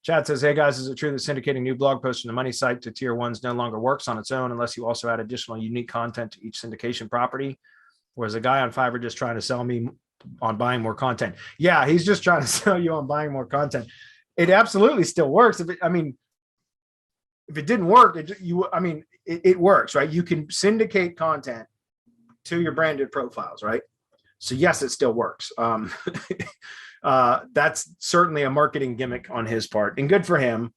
Chad says, hey guys, is it true that syndicating new blog posts from the money site to tier ones no longer works on its own unless you also add additional unique content to each syndication property? Or is a guy on Fiverr just trying to sell me on buying more content? Yeah, he's just trying to sell you on buying more content. It absolutely still works. If it didn't work, it works, right? You can syndicate content to your branded profiles, right? So yes, it still works. That's certainly a marketing gimmick on his part, and good for him.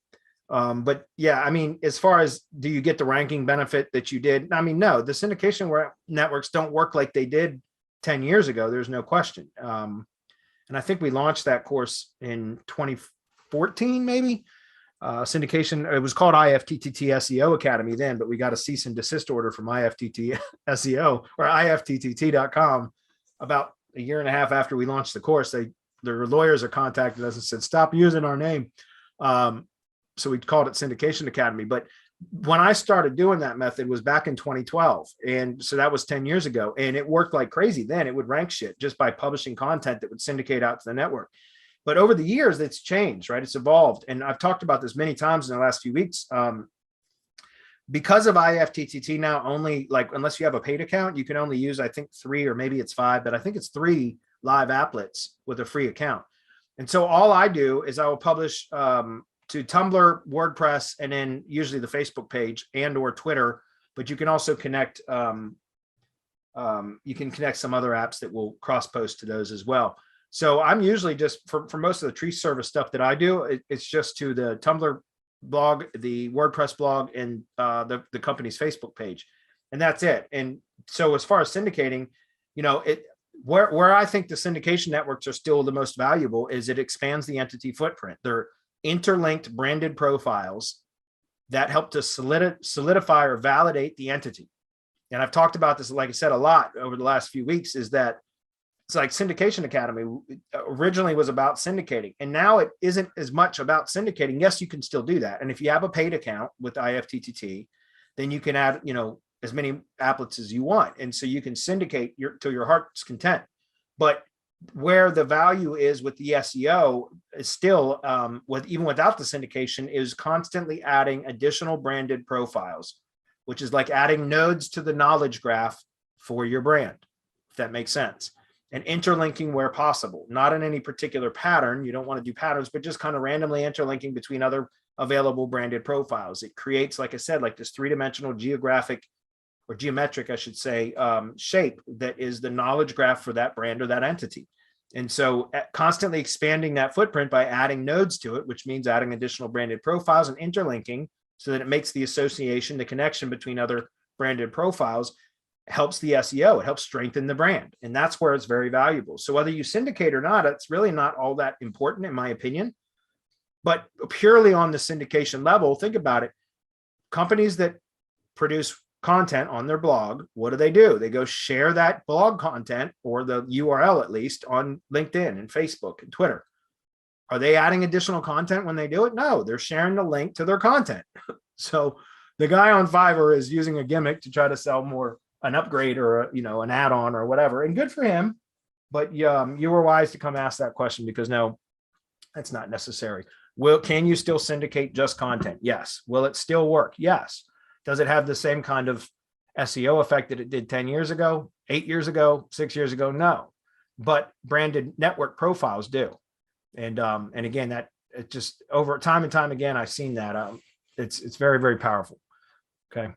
But yeah, as far as do you get the ranking benefit that you did? No, the syndication networks don't work like they did 10 years ago. There's no question. And I think we launched that course in 2014, maybe. Syndication, it was called IFTTT SEO Academy then, but we got a cease and desist order from IFTT SEO or IFTTT.com about a year and a half after we launched the course. Their lawyers are contacted us and said, stop using our name. So we called it Syndication Academy. But when I started doing that method was back in 2012. And so that was 10 years ago. And it worked like crazy then. It would rank shit just by publishing content that would syndicate out to the network. But over the years, it's changed, right? It's evolved. And I've talked about this many times in the last few weeks. Because of IFTTT now, only unless you have a paid account, you can only use, I think 3 or maybe it's 5, but I think it's 3 live applets with a free account. And so all I do is I will publish to Tumblr, WordPress, and then usually the Facebook page and or Twitter, but you can also connect, some other apps that will cross post to those as well. So I'm usually just for most of the tree service stuff that I do, it's just to the Tumblr blog, the WordPress blog, and the company's Facebook page, and that's it. And so as far as syndicating, where I think the syndication networks are still the most valuable is it expands the entity footprint. They're interlinked branded profiles that help to solidify or validate the entity. And I've talked about this, like I said, a lot over the last few weeks, is that it's like Syndication Academy originally was about syndicating, and now it isn't as much about syndicating. Yes, you can still do that. And if you have a paid account with IFTTT, then you can add, as many applets as you want. And so you can syndicate to your heart's content. But where the value is with the SEO is still, even without the syndication, is constantly adding additional branded profiles, which is like adding nodes to the knowledge graph for your brand, if that makes sense. And interlinking where possible, not in any particular pattern. You don't want to do patterns, but just kind of randomly interlinking between other available branded profiles. It creates, like I said, like this 3-dimensional geometric, I should say, shape that is the knowledge graph for that brand or that entity. And so constantly expanding that footprint by adding nodes to it, which means adding additional branded profiles and interlinking so that it makes the association, the connection between other branded profiles, helps the SEO. It helps strengthen the brand. And that's where it's very valuable. So whether you syndicate or not, it's really not all that important, in my opinion. But purely on the syndication level, think about it. Companies that produce content on their blog, what do? They go share that blog content, or the URL at least, on LinkedIn and Facebook and Twitter. Are they adding additional content when they do it? No, they're sharing the link to their content. So the guy on Fiverr is using a gimmick to try to sell more, an upgrade or an add-on or whatever, and good for him. But you were wise to come ask that question, because no, that's not necessary. Can you still syndicate just content? Yes. Will it still work? Yes. Does it have the same kind of SEO effect that it did 10 years ago, 8 years ago, 6 years ago? No. But branded network profiles do. And again, that it just over time and time again, I've seen that. It's very, very powerful. Okay.